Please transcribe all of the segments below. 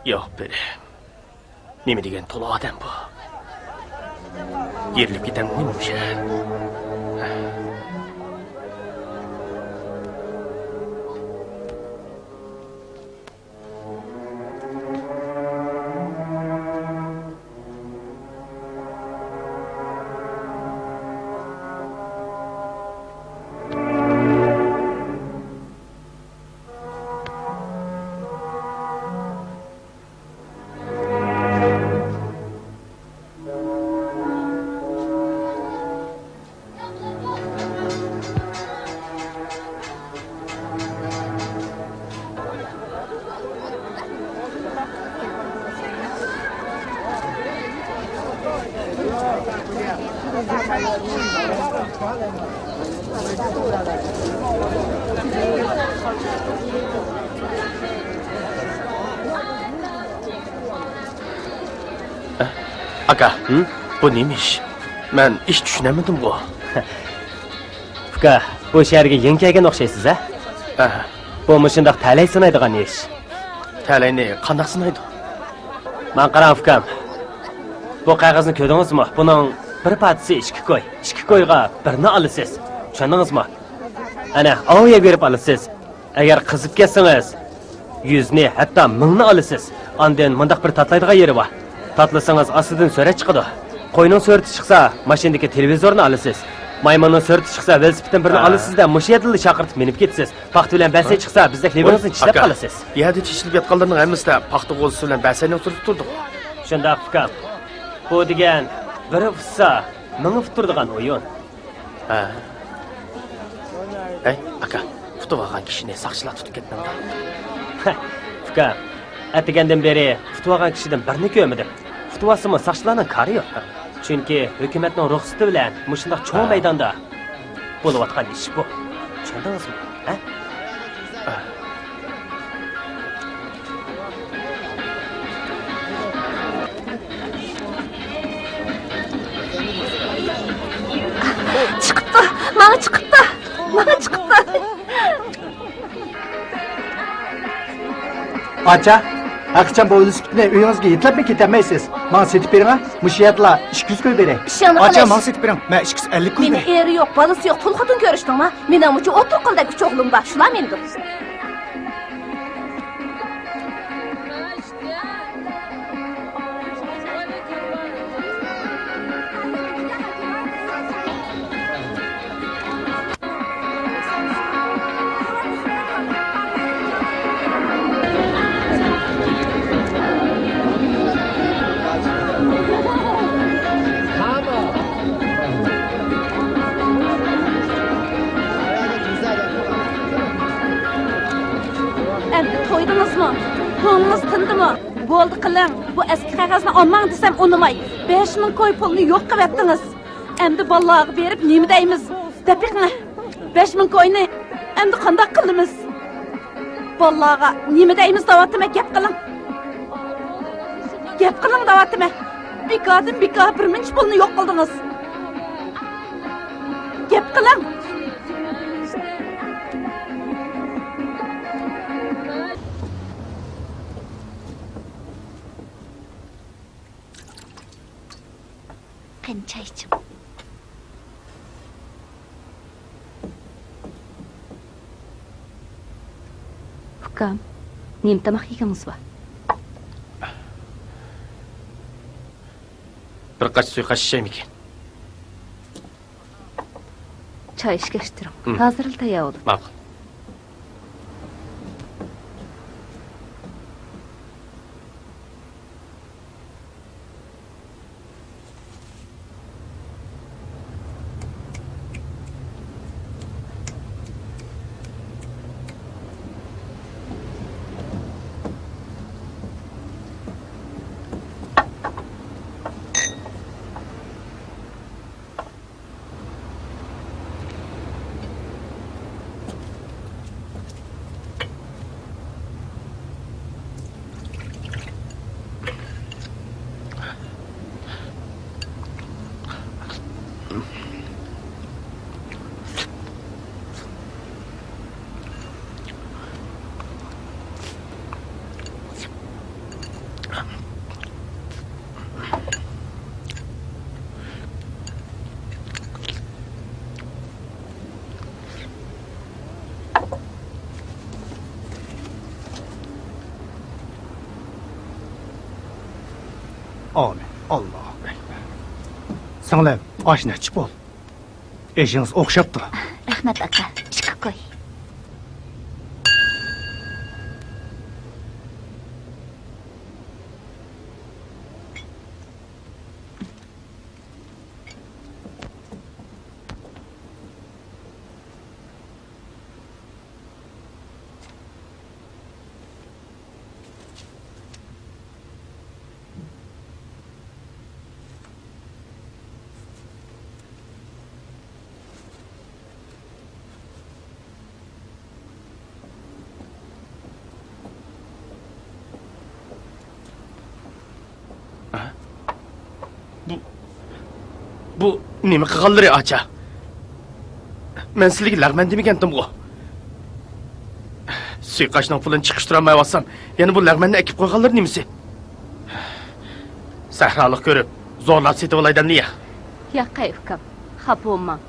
Yo'q beri. Nima degan to'la odam bu? Yerilib ketamni o'sha. Aka, bu neymiş? Ben iş düşünemedim bu. Fuka, bu şehirge yeni kelgen o'xshaysiz, ha? Bu mushundaq talay sinaydigan ish. Talayni qanday sinaydi? Men qarang, Fukam. Bu qog'ozni ko'rdingizmi? Buning bir partisi 2 koy. 2 koyga birini olasiz. Tushundingizmi? Ana, ovoya berib olasiz. Agar qizib ketsangiz, 100 ni, hatto 1000 ni olasiz. Ondan mundaq bir tatlaydigan yeri bor. Tatlasangiz ostidan so'ra chiqadi. Qo'yning so'rati chiqsa, mashinadagi televizorni olasiz. Maymunning so'rati chiqsa, velosipeddan birini olasiz-da, mush yerda chaqirib minib ketasiz. Paxta bilan basay chiqsa, bizda xlevingizni tishlab qolasiz. Yerda tishlab yotganlarning hammasida paxta qo'lsi bilan basayni o'tirib turdik. Shunda Fukam. Bu degan biri futsa, mingni futurdigan o'yin. Ey, aka, futib olgan kishini saqchilar tutib ketmadi. Fukam, atgandan beri futib olgan kishidan birini ko'rmadim. Futib olsimi saqchilarning qari yo'q. Chunki hukumatning ruxsati bilan mushundaq cho'ng maydonda bo'layotgan ish bu. Tushundingizmi? Ha? Chiqibdi, mana chiqibdi. Mana chiqibdi. Acha, aqcham bu velosipedni uyingizga yetlabmi ketamaysiz? Menga setib bering, mush yerda 200 koy beray. Acha, menga setib bering. Men 250 koy beray. Meni eri yo'q, balasi yo'q, pul xotin ko'rishdingmi? Mening uchun o'tir qildagi 3 o'g'lim bor, shular mendir. Pulunuz tındımı? Boldu kılan. Bu eski qog'ozni olmang desam unamay. 5000 koy pulni yo'q qilib etdingiz. Endi bolalarga berib nima deymiz? Depiqni. 5000 koyni endi qanday qilamiz? Bolalarga nima deymiz davatime gap qiling. Gap qiling davatime. Bikodan biko bir minch pulni yo'q qildingiz. Gap qiling. Qani çay içim. Hukam, nima tamoq yeganmiz bor? Bir qaç suy qaşışaymikin. Çay ishga hozir tayyor bo'ldi. Ma'qul. Amin. Allahu ekber. Singlim, oshni ichib ol. Eshingiz o'xshabdi. Rahmat aka. Ishga qo'y. Bu nima qilganlari acha? Men sizlarga lag'man demagandim-ku. Suiqashning pulini chiqishtirolmay olsam, yana bu lag'manni ekib qo'yganlar nimasi? Sahrolik ko'rib, zo'rlab setib olaydan niya? Yo'qay hukam, xafa bo'lmang.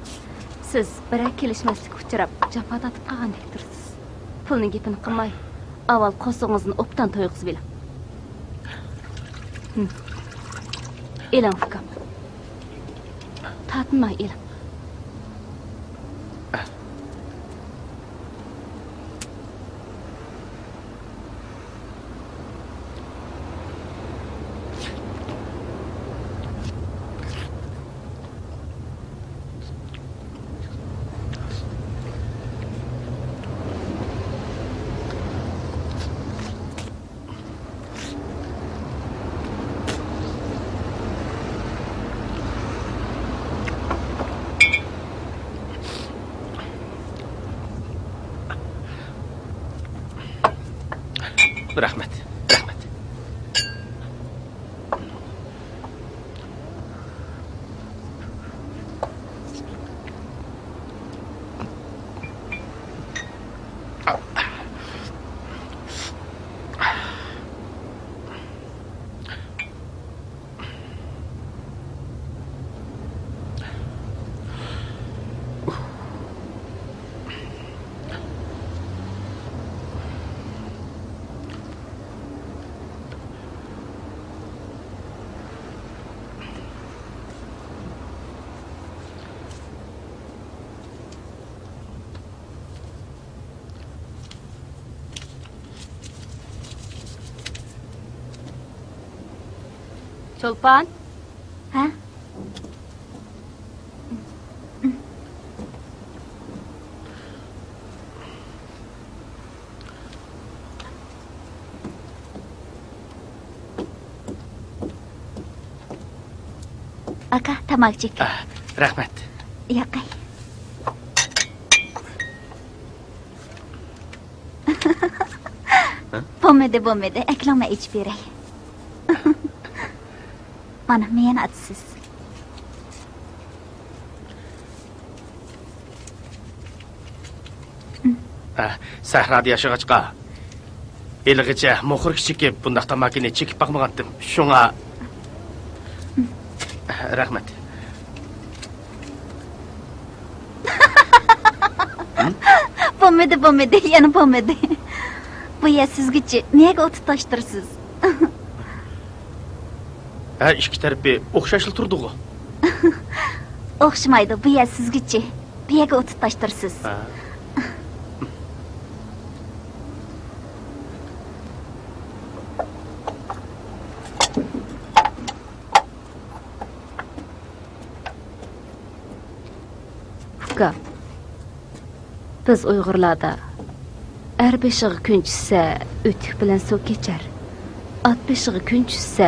Siz bir kelishmaslikka uchrab, jafo tatib qolgandek tursiz. Pulning gapini qilmay, avval qo'sog'ingizni obdan to'yg'izib eling. Elang hukam. Tatmay eling. Rahmat, rahmat. Çolpan, Ha? Aka, tamak chek. Rahmat. Yo'qay. Bo'lmadi. Aklama ichib beray. Mana men atsiz. Sahrada yashag'achqa eligacha mo'xir kichikib bundaq tamakini chekib boqmagandim. Shunga rahmat. Bo'lmadi, yana bo'lmadi. Bu yer sizgacha nega o'tib tashtirsiz? Ha, ikki tarafı o'xshashli turdi-ku. O'xshamaydi, bu yer sizgacha. Bu yerga o'tib tashtirsiz. Biz Uyg'urlarda er beshig'i kun tushsa, o'tik bilan suv kechar. At beshig'i kun tushsa,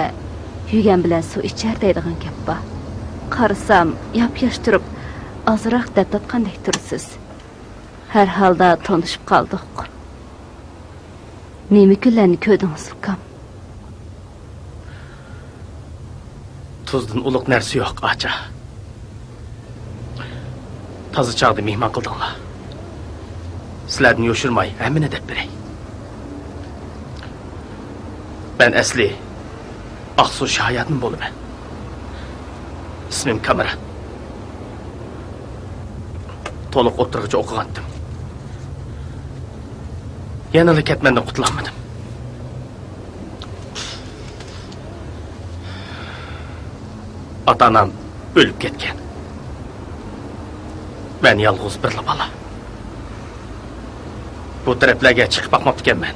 yugan bilan suv ichar deydigan gap bor. Qarasam, yap-yosh turib, ozroq dab-dabqandek tursiz. Har holda tanishib qoldik. Nima kunlarni ko'rdingiz, ukam? Tuzdan uluq narsa yo'q, acha. Tazı çağdı mehman qildinglar. Sizlardan yo'shirmay, hammani deb beray. Ben asli Aqsu Shoyatning bo'laman. İsmim Kamran. To'liq o'tirg'icha o'qigandim. Yanada ketmandan qutulolmadim. Ota-onam o'lib ketgan. Ben yalğız bir bala. Bu taraflarga chiqib bakmaptı ekanman.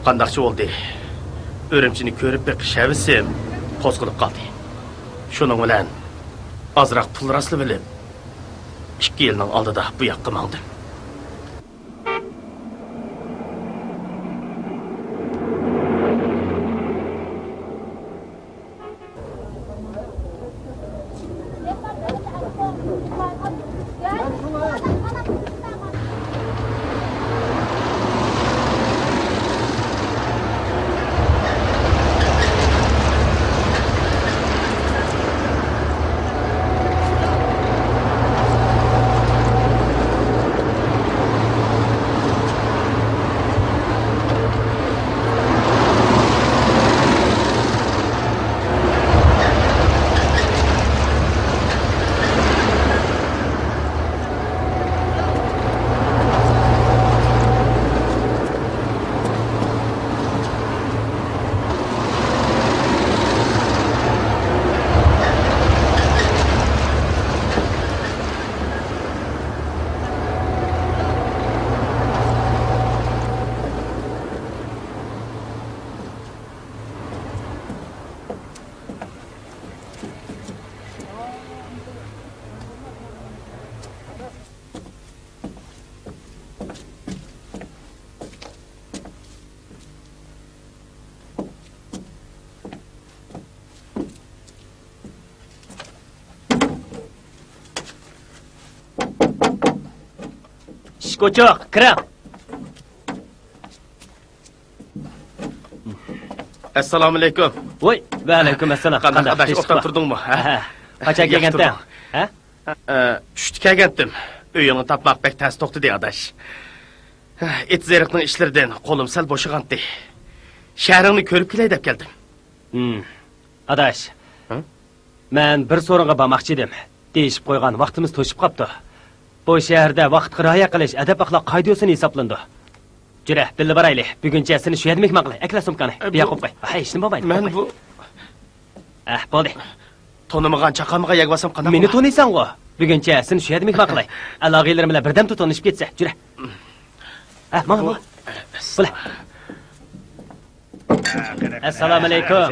Qandaqchi oldu? Örümchini ko'rib beqish havisim qo'zg'alib qoldi. Shuning bilan ozroq pul rasli bilib, 2 yilning oldida bu yoqqa mangdim. Ko'choq, kiring. Assalomu alaykum. Voy, va alaykum assalom. Qanday adash o'qib turdingmi? Ha? Qachon kelganding? Ha? Tushdi kelgandim. Uyingni topmoq bek tas to'xtadi adash. Et zeriqning ishlaridan qo'lim sal bo'shag'andi. Shahringni ko'rib kelay deb keldim. Adash. Men bir so'ringa bormoqchi edim. Deyishib qo'ygan vaqtimiz to'shib qopti. Bu shaharda vaqtga rioya qilish adab axloq qoidasini hisoblandi. Jura, billa boraylik. Buguncha seni shu yerda mehmon qilay. Akla sumkani. Bu yoqqa qo'y. Ha, ishni bo'lmaydi. Men bu bo'ldi. Tonimagan chaqamga yag'vasam qanaqa? Meni taniysan-ku. Buguncha seni shu yerda mehmon qilay. Aloqalarim bilan birdam tanishib ketsa, jura. Mana bu. Bo'la. Assalomu alaykum.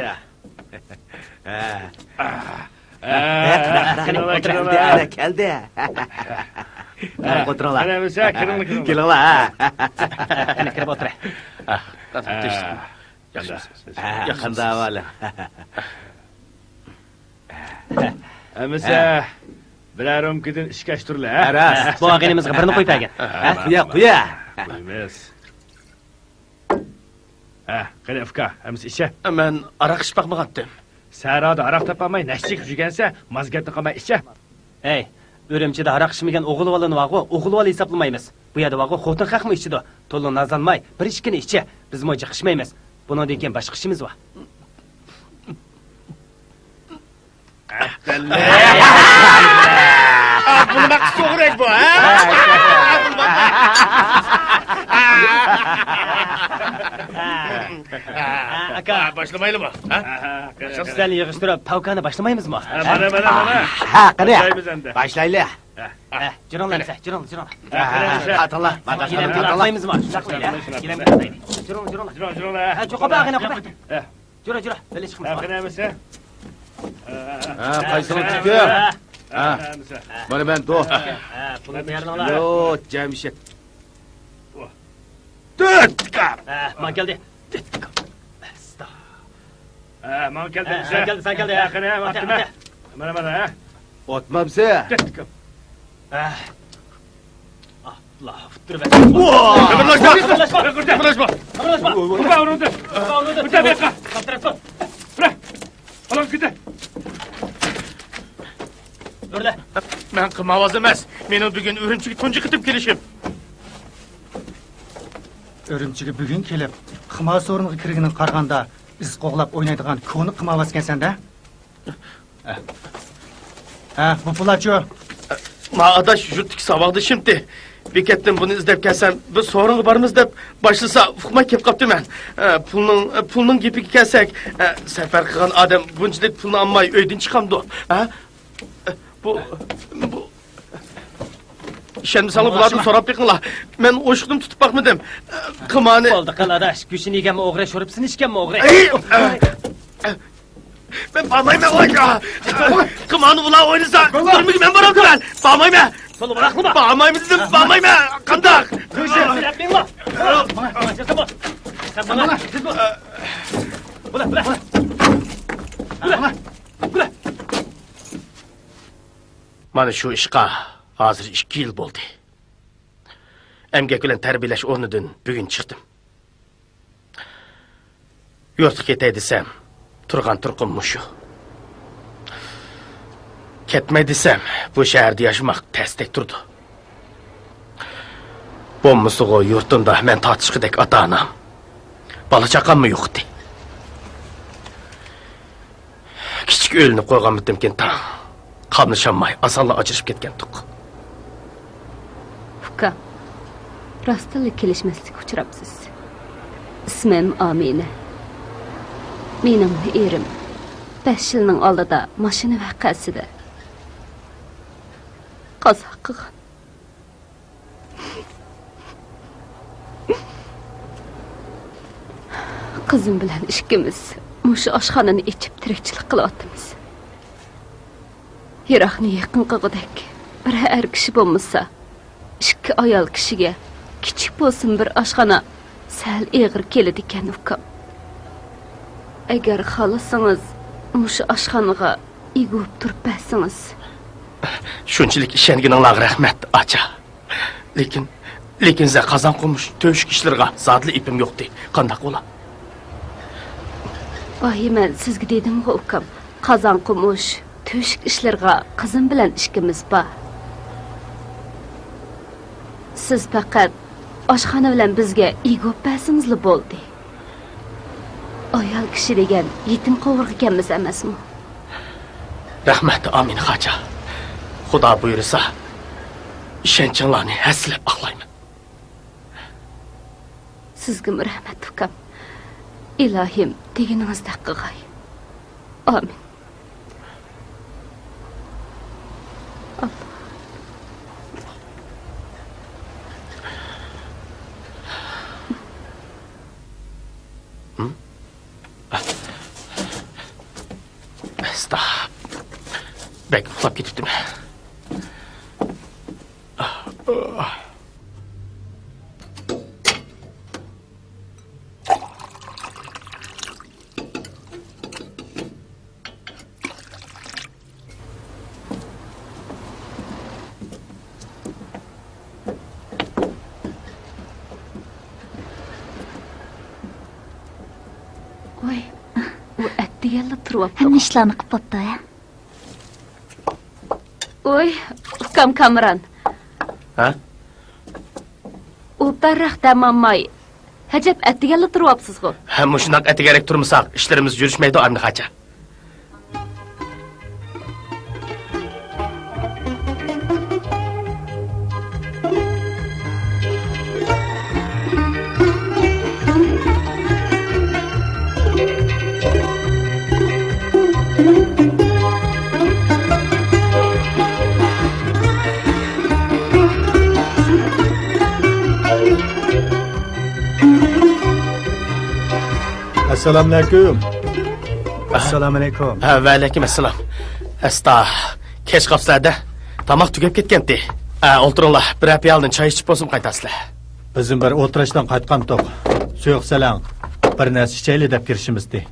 Ana keldi. O'tiringlar. Ana bo'lsa, kiringlar. Kelinglar. Ana kirib o'tir. Yaqinda avval. Amisa, bilar umkidan ishkash turlar. Ras. Bu og'inimizga birini qo'yib bergan. Qo'ya. Emas. Qani Afka, amisa isha. Men aroq ichib bakmagandim. Sarada aroq topolmay nashchik jugansa, mazgatni qilmay isha. Ey, Ürümchida aroq ichmagan o'g'il bolani vaqo, o'g'il bola hisoblamaymiz. Bu yerda vaqo xotin haqmi ichidi. To'liq nazlanmay, bir ishkini ichi. Biz mo'ja qishmaymiz. Bundan keyin boshqa ishimiz bor. Bunu bak soğurak bu ha? Aka, Başlamayalım mı? sizlarni yig'ishtirib, pavkani başlamaymiz mı? Ha, qani. Başlayla. Jiringlar, jiringlar. Atala. Atlaymiz mı? Jiringlar. Çok bag'ina qo'y. Jura, böyle chiqamiz. Ha, qaysini chiqdi? Ha. Mana ben do. Pulni beringlar. Yo, Jamshid. Man keldi. Man keldi. Sen keldi. Mana. Otmamsa. Allah, futtur ver. Kıpırlaşma. Ben qılmavaz emas. Mening bugun Urumchiga tunji qitim kelishim. Urumchiga bugun kelib, qimor so'riniga kirginin qaraganda iz qo'g'lab o'ynaydigan ko'ni qimavas ekansan-da. Ha, bu pulacho. Ma adaş yurtdagi savaqda şimdi. Beketdan buni izlab kelsam, biz so'ringa boramiz deb boshlasa, uqmay kelib qoptiman. Pulning gapiga kelsak, safar qilgan odam bunchalik pulni olmay uydan chiqamdi. Ha? Bu ishonmasangiz bulardan so'rab beqinglar. Men o'shqdim tutib baqmadim. Qimani Bo'ldi, qiladash. Go'shini yeganmi o'g'ri, sho'ribsini ichganmi o'g'ri? Ben bağmayma oyna. Kımanı ulan oynasa, durmuş ben varım ben. Bağmayma. Solu bırakma bak. Bağmayma dedim, bağmayma. Kandak. Yapmayın mı? Sen bana. Bula. Mana şu işqa hazır 2 yıl bo'ldi. Emgak bilan tarbiyalash o'rnidan bugun chiqdim. Yurtga ketay desam, turgan turqim mushu. Ketmay desam, bu shaharda yashamoq tasdek turdi. Bo'lmasa yurtimda men tortishqidek ota-onam, bola chaqammi yo'qdi. Kichik o'lni qo'yganmidim-ken tang. Qamlishanmay, osonla ajrashib ketgandik. Uka, rostlik kelishmaslik uchrabsiz. Ismim Amina. Mening erim 5 yilning oldida mashina vaqasida qazo qilgan. Qizim bilan ikkimiz mushu oshxonani ichib tirikchilik qilyapmiz. Yiroqni yaqin qilgudek bir er kishi bo'lmasa, 2 ayol kishiga kichik bo'lsin bir oshxona sal eg'ir keladi ekan ukam. Agar xohlasangiz mushu oshxonaga egib turib bersangiz. Shunchalik ishonganingizga rahmat, acha. Lekin za qazon qilmish to'shik ishlarga zotli ipim yo'qdi. Qanday bo'ladi? Men sizga dedim-ku ukam, qazon qilmish to'shik ishlarga qizim bilan ishimiz bor. Siz faqat oshxona bilan bizga egib bersangiz bo'ldi. Ayol kishi degan yetim qovurg ekanmiz emasmi? Rahmat Amin xoja. Xudo buyursa, ishonchinglarni haslab aqlayman. Sizga rahmat ukam. Ilohim deganingizdek qilg'ay. Amin. Stop. Bek uxlab ketibdimi? Voy, u atdigalla turibdi. Hamma ishlarni qilib bo'pti, ya. Voy, ukam Kamran. Ha? U barraqda mammay. Hajab atdigalla turibsiz-ku. Ha, mushunaq atigarak turmasak, ishlarimiz yurishmaydi, Amin xoja. Assalomu alaykum. Assalomu alaykum. Va alaykum assalom. Asta, kech qopsizlar-da. Tomoq tugab ketgandi. O'ltiringlar, bir piyoldan choy ichib bo'lsin qaytasizlar. Bizim bir o'tirishdan qaytqan to'q. Suyuq salang. Bir narsa ichaylik deb kirishimizdi.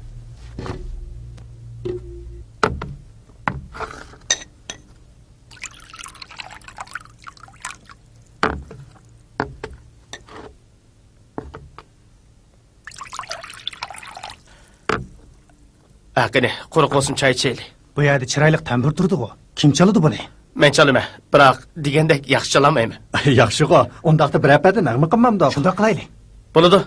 Qani, quruq bo'lsin choy ichaylik. Bu yerda chiroyli tambur turdi-ku. Kim chaladi buni? Men chalaman, biroq degandek yaxshi chalamayman. Yaxshi-ku. Undaqda bir apada nag'ma qilmamda. Shunda qilaylik. Bo'ladi.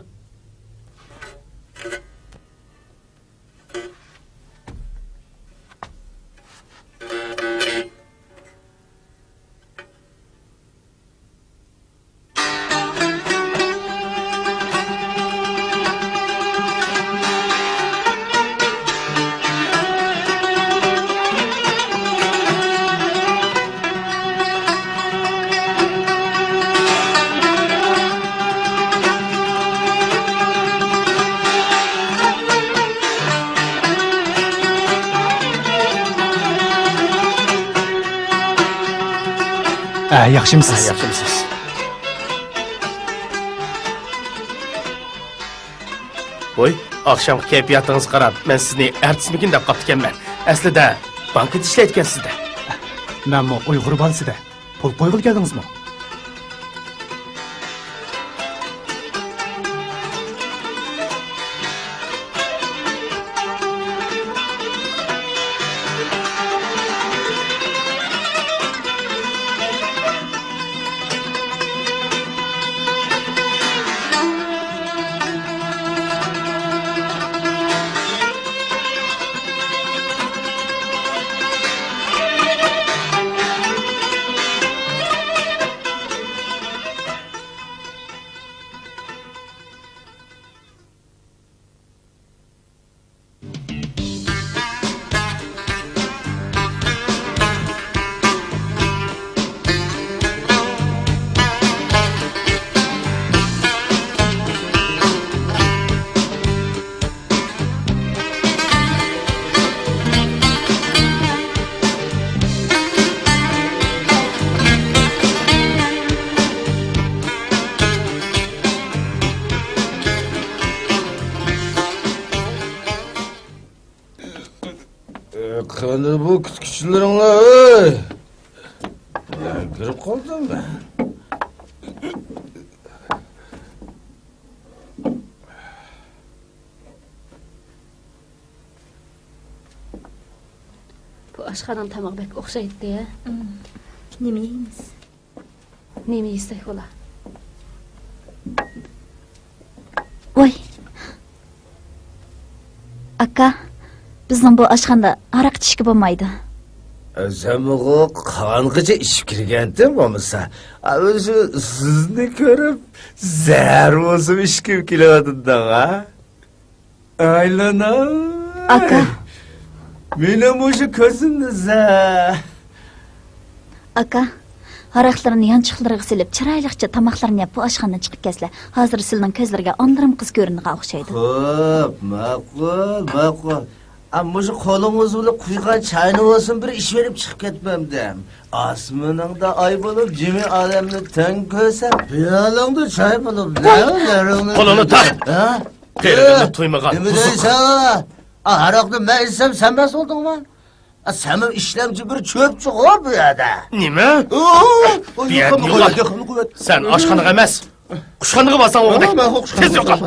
Yaxshimisiz? Yaxshimisiz. Voy, akşam keyfiyatingiz qarab, men sizni artistmikin deb qoptikanman. Aslida bankada ishlayotgansizda. Men Uyg'ur bankasida pul qo'yib keldingizmi? Qani bu küçükçüleringlar, ey! Ya girip qoldim ben. Bu oshxonaning tomog'i bek o'xshaydi-ya. Nima yeymiz? Nima yesak bo'la? Voy. Aka, bizning bu oshxonada aroq ichishga bo'lmaydi. Sen bu qanqacha ishib kirgandin bo'lmasa, o'zi sizni ko'rib zar o'zim ishkim kelayotgandan, ha? Aylanam. Aka. Mening o'sha ko'zimni zar. Aka, aroqlarni yanchiqlariga silib, chiroyliqcha tomoqlarni yeb bu oshxonadan chiqib ketsa, hozir sizning ko'zlarga ondirim qiz ko'ringan o'xshaydi. Xo'p, ma'qul. Amma shu qo'lingiz bilan quygan chayni olsin bir ish berib chiqib ketmamdim. Osmoningda oy bo'lib, jimi olamni tang ko'rsam, piyolangda choy bo'lib, Qo'lini taq. Ha? Qeyrig'ini to'ymagan. Nima deysan? Aroqni men ichsam sen mas oldingmi? Sen ishlamchi bir cho'pchi g'o'r bu yerda. Nima? Sen oshxonaga emas, qushxonaga borsan o'g'dek. Tez yo'qol.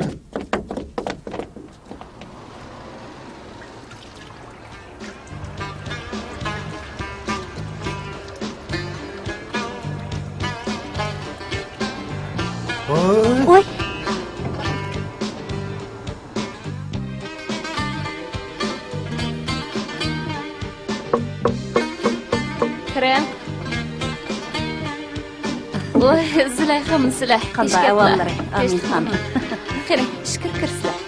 Voy. Kiring. Voy, Zulayxam, sizlar Qanday ahvollari? Aminxon. Kiring, shukr kirsizlar.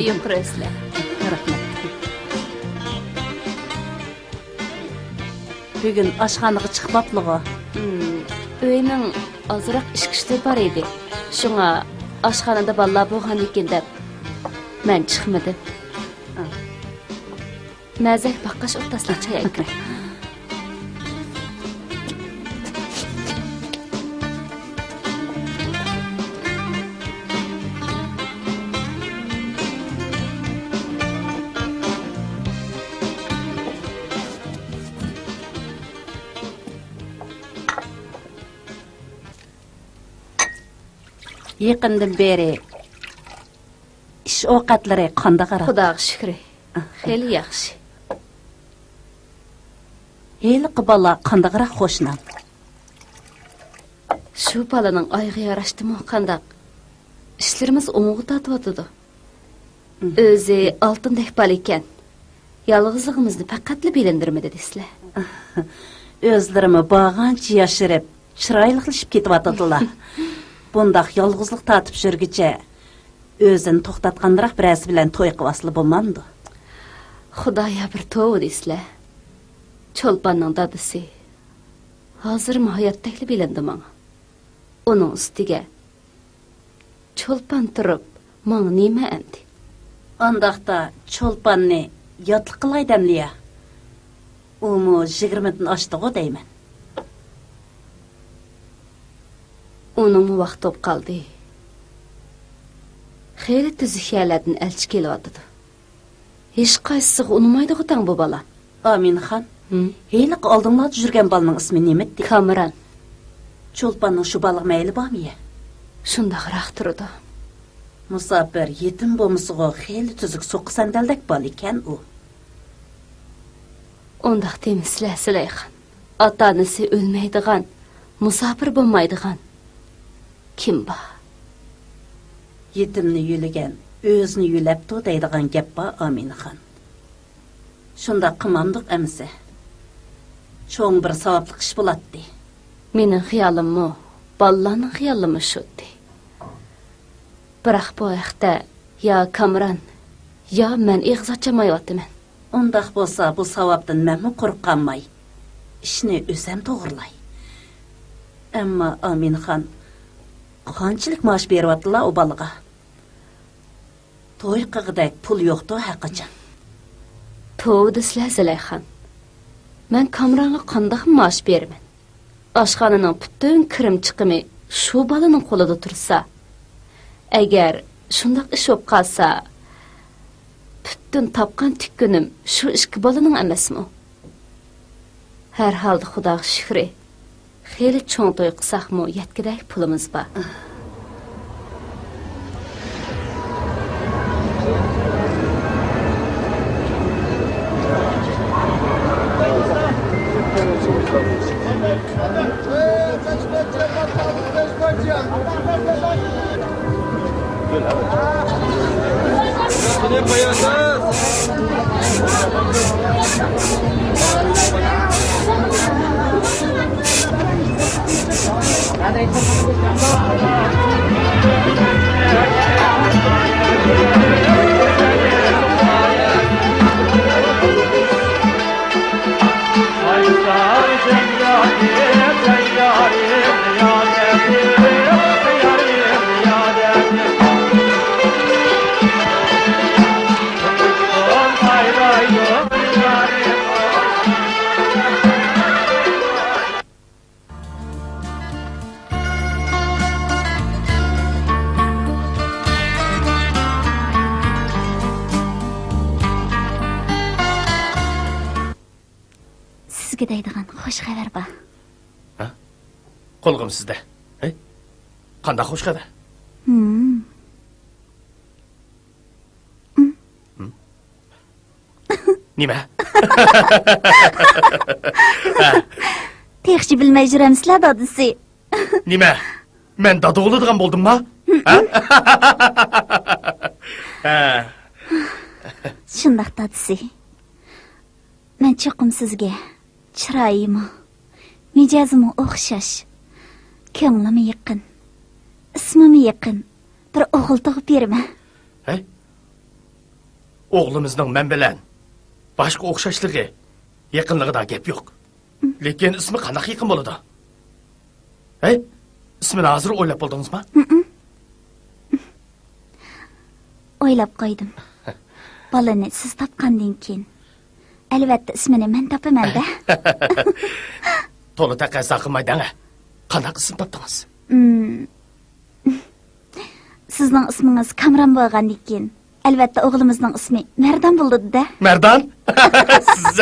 Yo'q, kirasizlar. Rahmat. bugun oshxonaga chiqmabdi-ku. Uyning ozroq ish-ishlar bor edi. Shunga oshxonada bolalar bo'lgan ekan deb men chiqmadim. Mazak baqqash o'rtasida chay akray. Yaqindan beri ish ovqatlari qanday qarab? Xudoga shukr. Xeyli yaxshi. Heyli bola qandaqroq xo'shnam. Shu balaning oyga yarashdimi qandaq? Ishlarimiz o'ng'i tatib O'zi oltindek bal ekan. Yolg'izligimizni faqatli bilindirmadi desizlar. O'zlarimi bağancha yashirib, chiroylixlashib ketyaptilar. Bundaq yolg'izlik tatib yurgicha o'zini to'xtatganroq birasi bilan to'y qilib bo'lmamdi. Xudoya bir to'y desizlar. Çolpanның dadısı. Hazır mı hayatdakli bilindi bana. Onun üstüge. Çolpan turib, bana nime endi? Andaqda çolpanni yatlı qılay demliya. Omu 20'den aştı o deymen. Onun mu vaqt op qaldı. Xeyli tüzük yerlerden elçi kelivatıdı. Hiç qaysığı unumaydı qıtan bu bala. Amin xan. Heylik aldыңlады жүрген балның ismi неметті? Камыран. Чолпанның şu балығы мәйлі бамия? Шындағырақ тұрды. Musafir yetim болмысығы xeyli tüzük soqı sandaldek bal ekan u. Ondaq demisizlər Süleyxan. Ata-anası ölməydiğən, musafir bo'lmaydigan. Kim ba? Yetimni yülügen, özünü yülepdi deydigan gap ba Aminxan. Şunda qımamdıq əmisi. Çoğun bir savablık iş bulatdı. Menin xiyalim mu, ballarının xiyali mı şuddi. Bırak bu ayaqda ya Kamran, ya mən iğzatçamayvatdı mən. Ondaq bolsa bu savabdan mən mi qorqqanmay? İşini özəm doğrulay. Amma Aminxan, qançilik maaş beriyatdılar o balığa. Toy qığıdak pul yoxdu haqqacan. Toy desizlər Züleyxan. Mən Kamran'a qandaq maaş bermen. Aşxananın bütün kirim chiqimi şu balının qolida tursa, agar shundaq ish bo'lib qolsa, bütün tapqan tükkunim shu ishki balaning emasmi? Har holda Xudoga shukr. Xeyli cho'ng to'y qilsaqmi, yetkidak pulimiz bor. Sizga deydigan xush xabar bor. Ha? Qo'lg'im sizda. Qanday xush xabar? Nima? Texshi bilmay juramsizlar dadisi. Nima? Men dada bo'ladigan bo'ldimmi? Ha? Shundaq dadisi. Men chiqim sizga chiroyim, mijozim o'xshash, ko'nglim yaqin, ismim yaqin, bir o'g'il tug'ib berma. O'g'limizning men bilan boshqa o'xshashligi, yaqinligida gap yo'q. Lekin ismi qanaqa yaqin bo'ladi? Hey? İsmini hazır o'ylab bo'ldingizmi? O'ylab qo'ydim. Bolani siz topgandan keyin albatta ismini men topaman-da. To'la taqozo qilmaydan. Qanaqa ism topdingiz? Sizning ismingiz Kamron bo'lgandan keyin albatta o'g'limizning ismi Mardon bo'ldi-da. Mardon? Siz.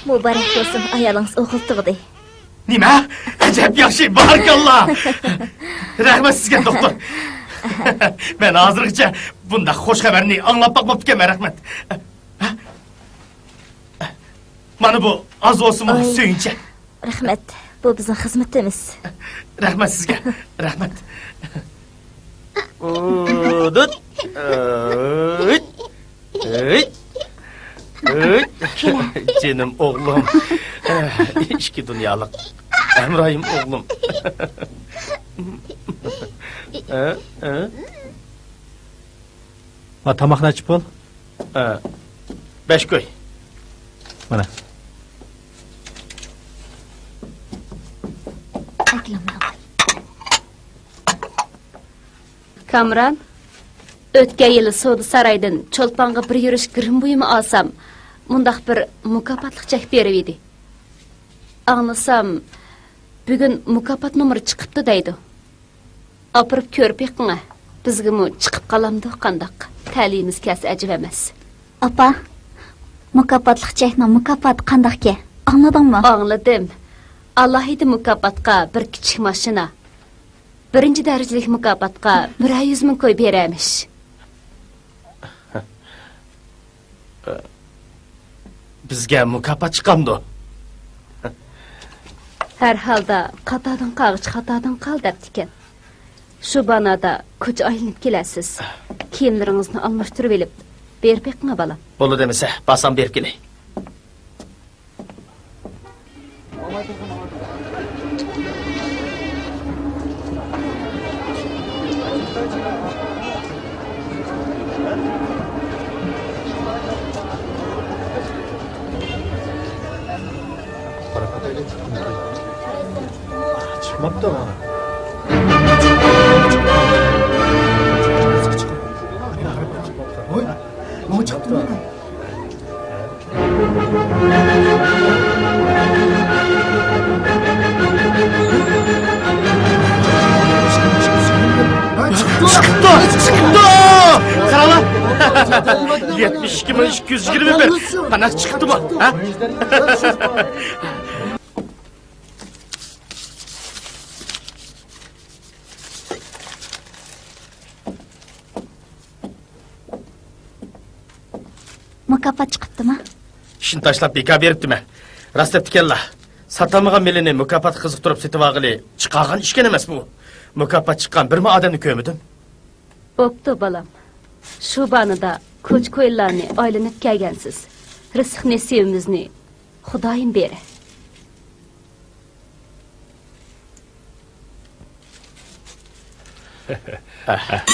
Muborak bo'lsin, ayolingiz o'g'il tug'di. Nima? Ajab yaxshi, barakalloh. Rahmat sizga, doktor. Men hozirgacha bunda xush xabarni anglab boqmabman, rahmat. Mana bu az olsun suyunchi. Rahmat, bu bizning xizmatimiz. Rahmat sizga, rahmat. Canım oğlum. İşki dünyalık. Emrahim oğlum. Tamaqni açıp ol. 5 koy. Mana. Kamran, o'tgan yili So'di saroydan cho'lponga bir yurish girim buyumi olsam, mundaq bir mukofotlik chek berib edi. Anglasam, bugun mukofot nomeri chiqibdi deydi. Opirib ko'rib yiqinga, bizga mu chiqib qolamdi qandaq. Ta'limimiz kasi ajib emas. Apa, mukofotlik chekning mukofoti qandaqki? Angladingmi? Angladim. Allohida mukofotga bir kichik mashina, birinchi darajalik mukofotga 100 ming qo'y beramish. Bizga mukofot chiqamdi. Har holda qatodan qal debdikan. Shu banada ko'cha aylanib kelasiz. Kiyimlaringizni almashtirib olib, berib yiqma bolam. Bo'ldi demasa, basam berib kelay. Çıkmaptı ama. Oy, ne çıktı mı? Çıktı! Karala! 72.221. Bana çıktı mı? Ha? Mukofot chiqibdimi? İşini tashlab beka beribdi men. Rost debdikanlar. Satilmagan melini mukofot qiziqtirib setib olg'ili chiqargan ishgan emas bu. Mukofot chiqqan birma odamni ko'rmadim. Bo'pti bolam. Shu banada ko'ch-ko'ylarni aylanib kelgansiz. Rizq nasibimizni Xudoyim beri.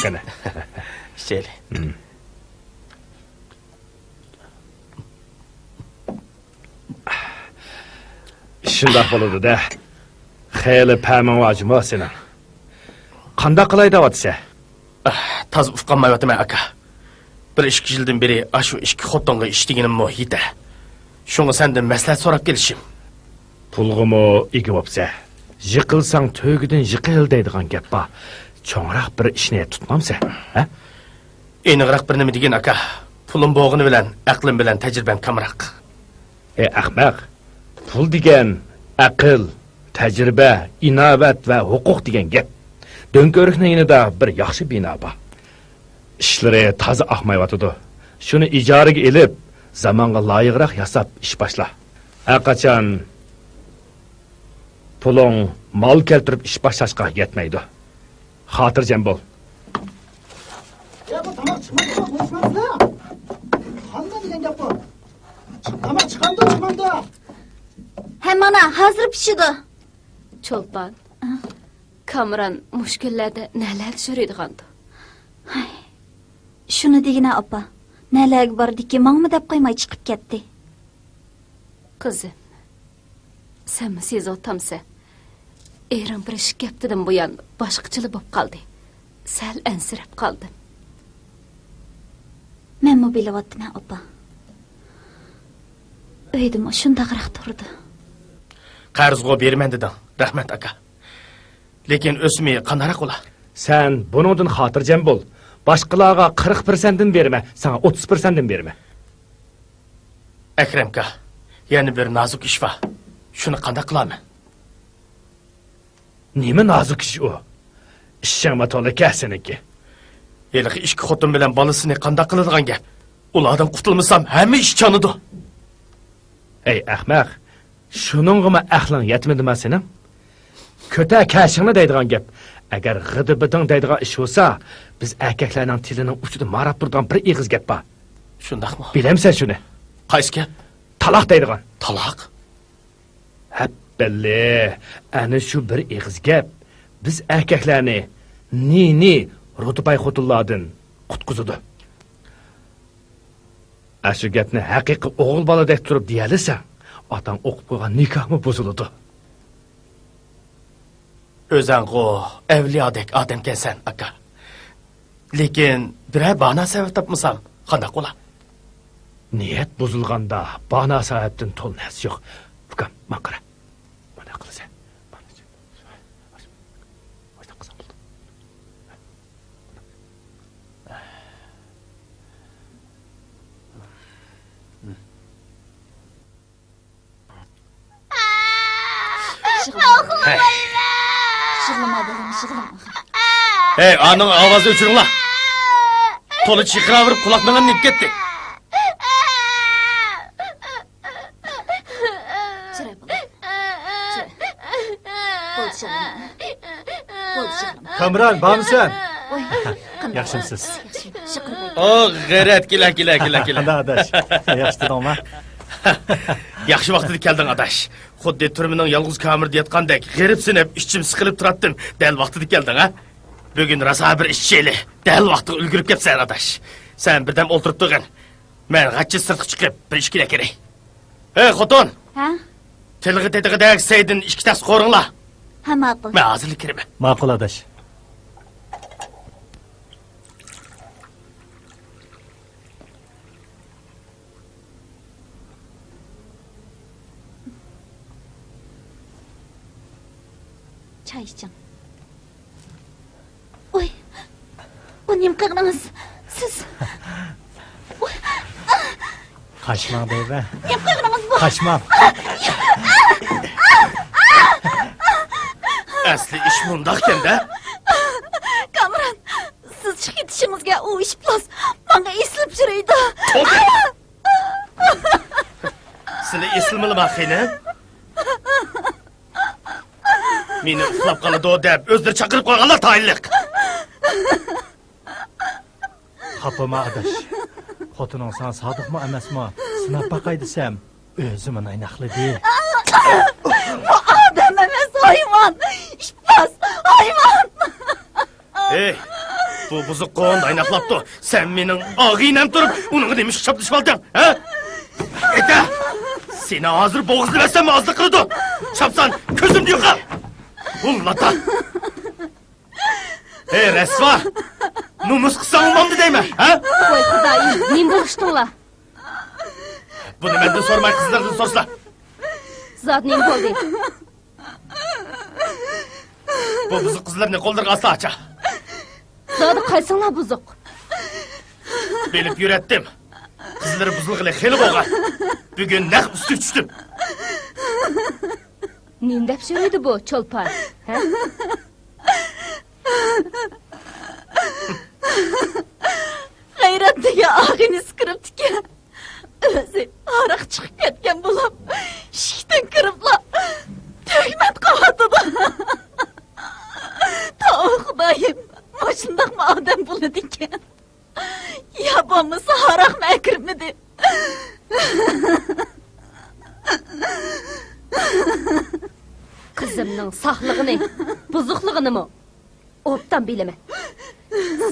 Qana. Şöyle. Shundoq bo'ladi-da. Xeyli paman vojimo seni. Qanday qilay deyapsiz? Taz ufqanmayapman aka. 1-2 yildan beri shu 2 xotinga ishtiganim mohida. Shunga sendan maslahat so'rab kelishim. Pulg'imi ega bo'lsa, yiqilsang to'gidan yiqil deydigan gap bor. Cho'ngroq bir ishni tutmamsa, ha? Eniqroq bir nima degan aka. Pulim bo'g'ini bilan, aqlim bilan tajribam kamroq. Ahmaq. Pul degan aql, tajriba, inovat va huquq degan gap. Do'nko'rikning yanida bir yaxshi bino bor. Ishlari toza oqmayotidi. Shuni ijaraga elib, zamonga loyiqroq yasab ish boshla. Qachon puling mol keltirib ish boshlashga yetmaydi. Xotirjam bo'l. Ya bu tamam çıkmadı. Konuşmamız ne ya? Hangi degan gap bu? Ama çıkandı. Hemen hazır pişidi. Çolpan. Kamran müşkillerde neler düşürüydigandı? Şunu degine apa. Neler bardı ki mağmı dep koymay çıkıp ketdi. Kızım. Sen mi siz otamsa? Eğren bir iş geptidim bu yan başqıçılı bop kaldı. Sel ensirep kaldım. Men mi bilevatdım apa. Öydim o şundaqıraq turdu. Qarzgo bermen dedin. Rahmet aka. Lekin ösmeyi qanarak ola. Sen bunundan hatırcam bol. Başqalarga 40%'den berme, sana 30%'den berme. Ekremka, yani bir nazuk iş var. Şunu qanday qilaman? Nima nazuk ish u? Ishingma to'la seniki. Yeliqi ikki xotin bilan bolasini qanday qiladigan gap? Ulardan qutulmasam hamma ish chonidu. Ey ahmaq, shuningmi aqling yetmadimi sening? Kötə kashingni deydigan gap. Agar g'idibiding deydigan ish bo'lsa, biz erkaklarning tilining uchida marab turgan bir ig'iz gap bor. Shundaqmi? Bilamsan shuni? Qaysi gap? Taloq deydigan. Taloq? Belli, ana shu bir ig'iz gap biz erkaklarni ni rutubay xotinlardan qutqizadi. Ashu gapni haqiqiy o'g'il boladek turib deyalisa, otang o'qib qo'ygan nikohmi buziladi. O'zango avliyodek odamkansan aka. Lekin biror bana sabab topmasam qanday qo'la? Niyat buzilganda bana sababdan to'lnas yo'q. Ukam, maqara. Mana qilsa. Şıglama. Hey, anın avazı uçurunla. Tolu çıkıra vurup kulaklarına nip gitti. Çıray bulam. Bo'ldi şıglama. Kamran, bormisan? Oy, Yaxshimisiz? Oh, g'ayrat, kela. Qanday adash? Yaxshi dedingmi? Yaxshi vaqtida kelding adash. Xuddi turmining yolg'iz kamirda yotgandek g'iribsinib, ichim siqilib turatdim. Dal vaqtida kelding, ha? Bugun rosa bir ishchili. Dal vaqtida ulgurib ketsan adash. Sen birdam o'ltirib turgin. Men g'achchi sirtqa chiqib bir ish kerak. Hey, xotin. Ha? Tilg'i tetig'idagi Saydin ikki tas qo'ringlar. Ha, ma'qul. Men hozirlik kiraman. Ma'qul adash. Çay içeceğim. Oy. Bu neyim qilganınız? Siz. Qaçma beybe. Neyim qilganınız bu? Qaçma. Asli ish mundaqkanda. Kamran, siz chiqib ketishingizga u ish plus menga eslab jiraydi. Sizlar eslamalar xeyli? Meni uxlab qoladi deb o'zlari chaqirib qo'yganlar tayinliq. Xapama adash. Xotining san sodiqmi emasmi? Sinab baqay desam, o'zim aynaqlidi. Adam emas hayvan. Ish plus hayvan. Ey, bu buzuq qo'n aynaqlabdi. Sen mening og'inam turib, uni demiş chapdishib olding, ha? Eka, seni hozir bo'g'izlasam ozliq qiladi. Chapsan, ko'zimni yo'qol. Ullata. Ey, rasva. Numus qilsam olmamdi deyman, ha? Voy xudoyim, nim bo'lishdinglar? Buni mendan so'ramay qizlardan so'raslar. Zot nim bo'ldi? Bu buzuq qizlarni qo'ldirga asla acha. Zodi qaysinglar buzuq? Bilib yuratdim. Qizlar buzilg'ili xeli bo'lgan. Bugun naq usti tushdim. Nim deb so'raydi bu cho'lpon, ha? G'ayratdagi og'ini kiribdi-ki. O'zi ariq chiqib ketgan bo'lib, shikdan kiriblar. Tuhmat qilyapti. To'g'ri xudoyim, shundaqmi odam bo'ladi ekan? Ya bo'lmasa ariq makirmidi? Kızımның saqlığını, buzuqlığını obdan biləmə.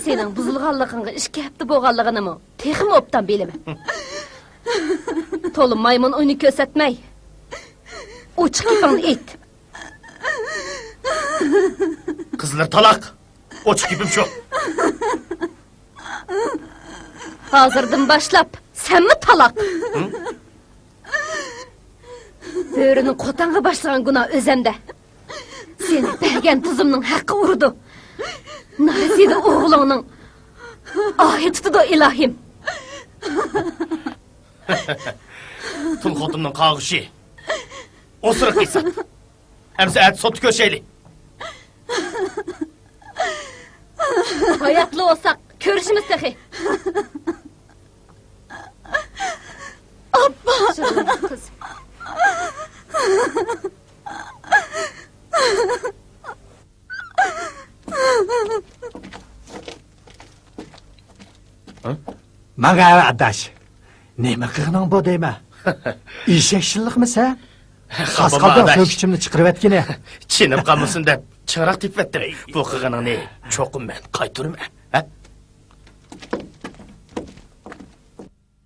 Senin buzulğanlığını işki həpti boğanlığını texim obdan biləmə. Tolu maymun oyunu kösətməy. Uçıq ipini it. Kızlar talak. Oç gibim şu. Hazırdan başlap, sen mi talak? Böğrünün kotanğa başlayan günah özende. Seni bergen tuzumның haqqı urudu. Narisiydi oğlunun. Ahi tutudu ilahim. Tıl xotumның qağışı. Osırıq qıysan. Əmsə ət sotu köşeyli. Hayatlı olsak görüşümüz tehi. Abba. Şurada kız. Mağa adaş. Nima qilg'ing bu deyma? Eshakshillikmi sen? Qasqaldan so'kichimni chiqarib etgini. Chinim qamısın deb chiraq tepvetdim. Bu qığınını çokum ben qaytırma.